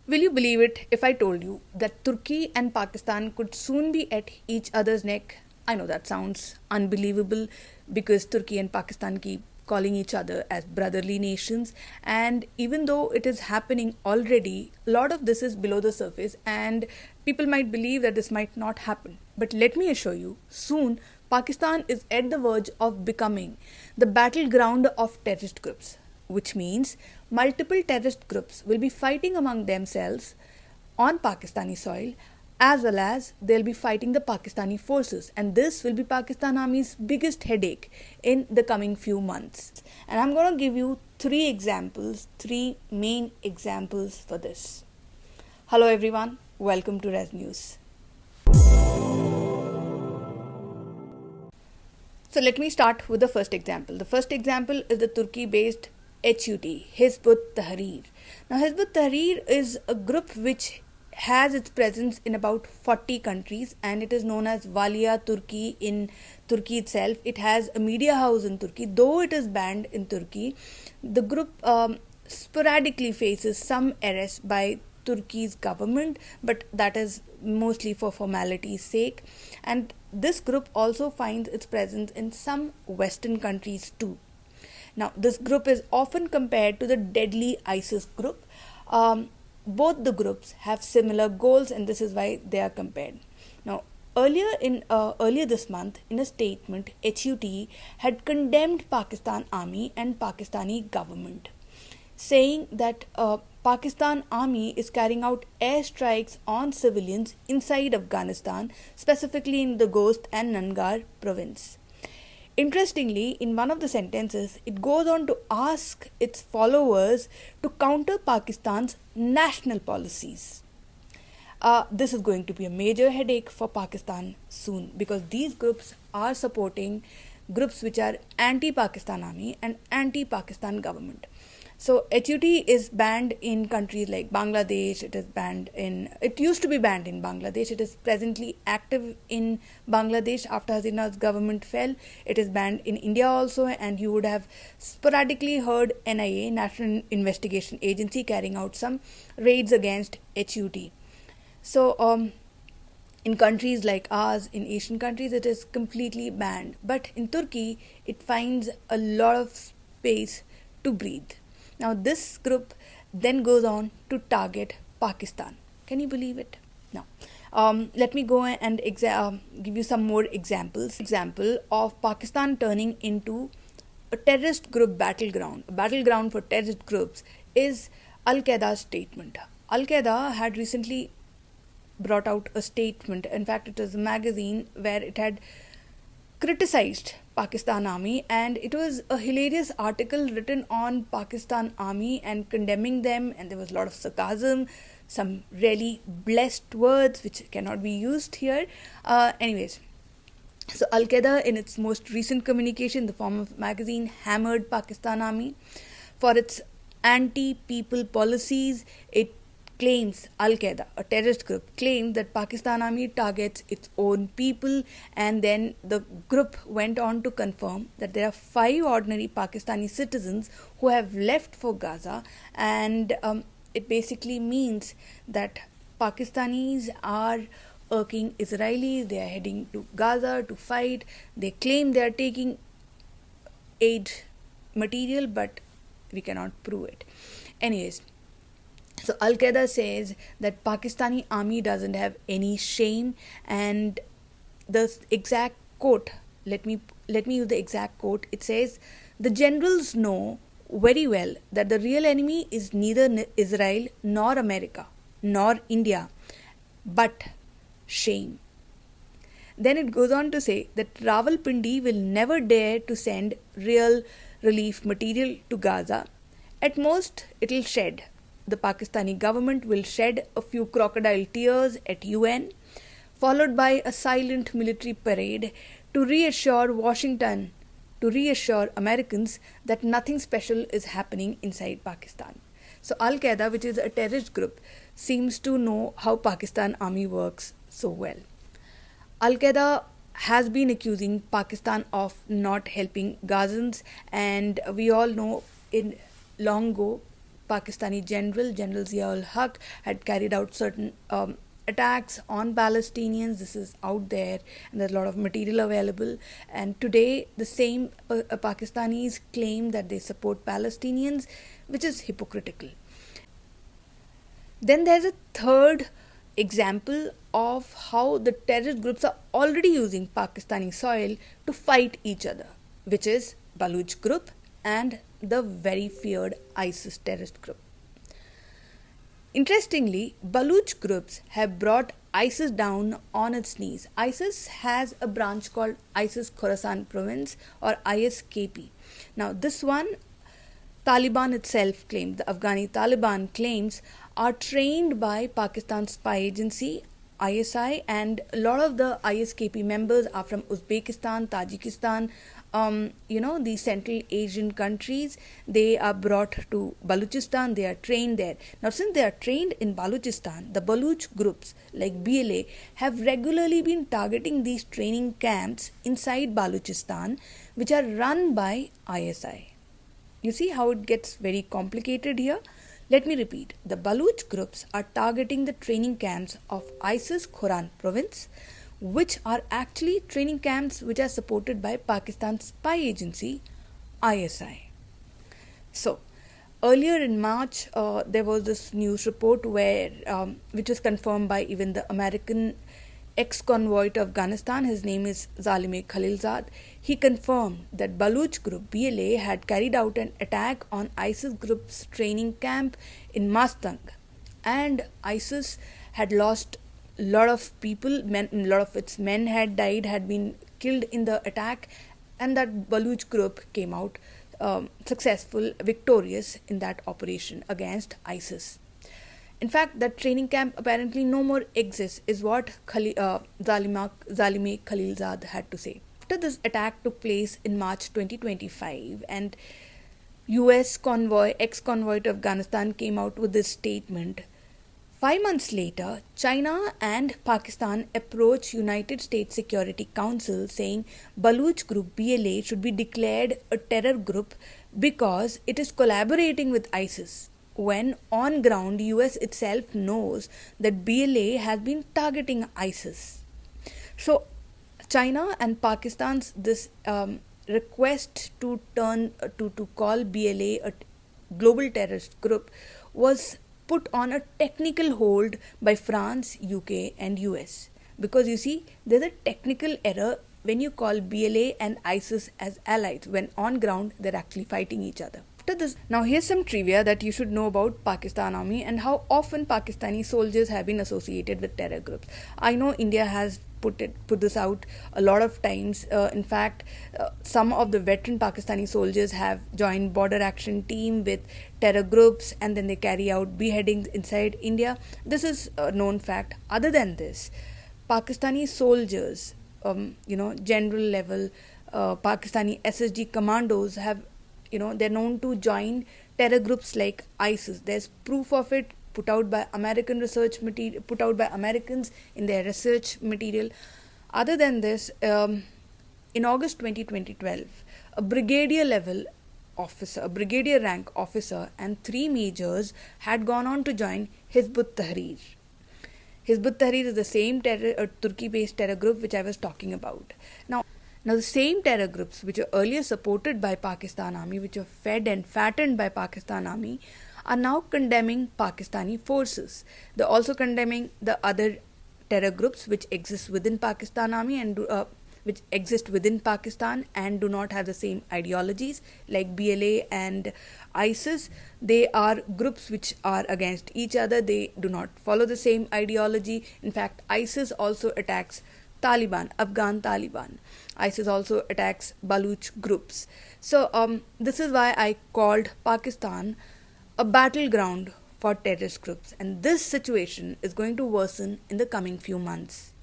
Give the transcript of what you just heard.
Will you believe it if I told you that Turkey and Pakistan could soon be at each other's neck? I know that sounds unbelievable because Turkey and Pakistan keep calling each other as brotherly nations, and even though it is happening already, a lot of this is below the surface and people might believe that this might not happen. But let me assure you, soon Pakistan is at the verge of becoming the battleground of terrorist groups, which means multiple terrorist groups will be fighting among themselves on Pakistani soil, as well as they'll be fighting the Pakistani forces, and this will be Pakistan Army's biggest headache in the coming few months. And I'm going to give you three main examples for this. Hello everyone, welcome to Res News. So let me start with the first example. The first example is the Turkey-based HUT, Hizb Tahrir. Now, Hizb Tahrir is a group which has its presence in about 40 countries, and it is known as Valia Turkey in Turkey itself. It has a media house in Turkey. Though it is banned in Turkey, the group sporadically faces some arrests by Turkey's government, but that is mostly for formality's sake. And this group also finds its presence in some Western countries too. Now, this group is often compared to the deadly ISIS group. Both the groups have similar goals, and this is why they are compared. Now, earlier this month, in a statement, HUT had condemned Pakistan Army and Pakistani government, saying that Pakistan Army is carrying out airstrikes on civilians inside Afghanistan, specifically in the Ghost and Nangar province. Interestingly, in one of the sentences, it goes on to ask its followers to counter Pakistan's national policies. This is going to be a major headache for Pakistan soon, because these groups are supporting groups which are anti-Pakistan Army and anti-Pakistan government. So HUT is banned in countries like Bangladesh. It used to be banned in Bangladesh. It is presently active in Bangladesh after Hasina's government fell. It is banned in India also, and you would have sporadically heard NIA, National Investigation Agency, carrying out some raids against HUT. So in countries like ours, in Asian countries, it is completely banned. But in Turkey, it finds a lot of space to breathe. Now, this group then goes on to target Pakistan. Can you believe it? Now, let me go and give you some more examples. Example of Pakistan turning into a terrorist group battleground. A battleground for terrorist groups is Al-Qaeda's statement. Al-Qaeda had recently brought out a statement. In fact, it was a magazine where it had criticized Pakistan Army, and it was a hilarious article written on Pakistan Army and condemning them, and there was a lot of sarcasm, some really blessed words which cannot be used here. So Al-Qaeda, in its most recent communication in the form of magazine, hammered Pakistan Army for its anti-people policies. It claims, Al-Qaeda, a terrorist group, claimed that Pakistan Army targets its own people, and then the group went on to confirm that there are 5 ordinary Pakistani citizens who have left for Gaza, and it basically means that Pakistanis are irking Israelis. They are heading to Gaza to fight. They claim they are taking aid material, but we cannot prove it. Anyways, so Al-Qaeda says that Pakistani army doesn't have any shame, and the exact quote, let me use the exact quote. It says, "The generals know very well that the real enemy is neither Israel nor America nor India, but shame." Then it goes on to say that Rawalpindi will never dare to send real relief material to Gaza. At most, it'll shed. The Pakistani government will shed a few crocodile tears at UN, followed by a silent military parade to reassure Washington, to reassure Americans that nothing special is happening inside Pakistan. So Al-Qaeda, which is a terrorist group, seems to know how Pakistan army works so well. Al-Qaeda has been accusing Pakistan of not helping Gazans, and we all know in long ago Pakistani General Zia-ul Haq, had carried out certain attacks on Palestinians. This is out there, and there's a lot of material available. And today, the same Pakistanis claim that they support Palestinians, which is hypocritical. Then there's a third example of how the terrorist groups are already using Pakistani soil to fight each other, which is Baluch group and the very feared ISIS terrorist group. Interestingly, Baluch groups have brought ISIS down on its knees. ISIS has a branch called ISIS Khorasan Province, or ISKP. Now, this one, Taliban itself claims, the Afghani Taliban claims, are trained by Pakistan's spy agency ISI, and a lot of the ISKP members are from Uzbekistan, Tajikistan, the Central Asian countries. They are brought to Baluchistan, they are trained there. Now, since they are trained in Baluchistan, the Baluch groups like BLA have regularly been targeting these training camps inside Baluchistan, which are run by ISI. You see how it gets very complicated here? Let me repeat. The Baluch groups are targeting the training camps of ISIS Khorasan province, which are actually training camps which are supported by Pakistan's spy agency ISI. So, earlier in March, there was this news report which was confirmed by even the American ex-convoy to Afghanistan. His name is Zalime Khalilzad. He confirmed that Baluch group BLA had carried out an attack on ISIS group's training camp in Mastang, and ISIS had lost a lot of people. A lot of its men had died, had been killed in the attack, and that Baluch group came out successful, victorious in that operation against ISIS. In fact, that training camp apparently no more exists, is what Zalime Khalilzad had to say. After this attack took place in March 2025, and US ex-convoy to Afghanistan came out with this statement. 5 months later, China and Pakistan approached United States Security Council saying Baluch group BLA should be declared a terror group because it is collaborating with ISIS, when on ground US itself knows that BLA has been targeting ISIS. So China and Pakistan's this request to call BLA a global terrorist group was put on a technical hold by France, UK and US, because you see, there's a technical error when you call BLA and ISIS as allies, when on ground they're actually fighting each other. After this, now here's some trivia that you should know about Pakistan Army and how often Pakistani soldiers have been associated with terror groups. I know India has put this out a lot of times. In fact, some of the veteran Pakistani soldiers have joined border action team with terror groups, and then they carry out beheadings inside India. This is a known fact. Other than this, Pakistani soldiers, general level Pakistani SSG commandos have, they're known to join terror groups like ISIS. There's proof of it put out by Americans in their research material. Other than this, in August 2012, a brigadier rank officer and 3 majors had gone on to join Hizb ut-Tahrir. Hizb ut-Tahrir is the same Turkey-based terror group which I was talking about. Now the same terror groups which were earlier supported by Pakistan Army, which were fed and fattened by Pakistan Army, are now condemning Pakistani forces. They're also condemning the other terror groups which exist within Pakistan Army and which exist within Pakistan and do not have the same ideologies like BLA and ISIS. They are groups which are against each other. They do not follow the same ideology. In fact, ISIS also attacks Afghan Taliban. ISIS also attacks Baluch groups. So this is why I called Pakistan a battleground for terrorist groups, and this situation is going to worsen in the coming few months.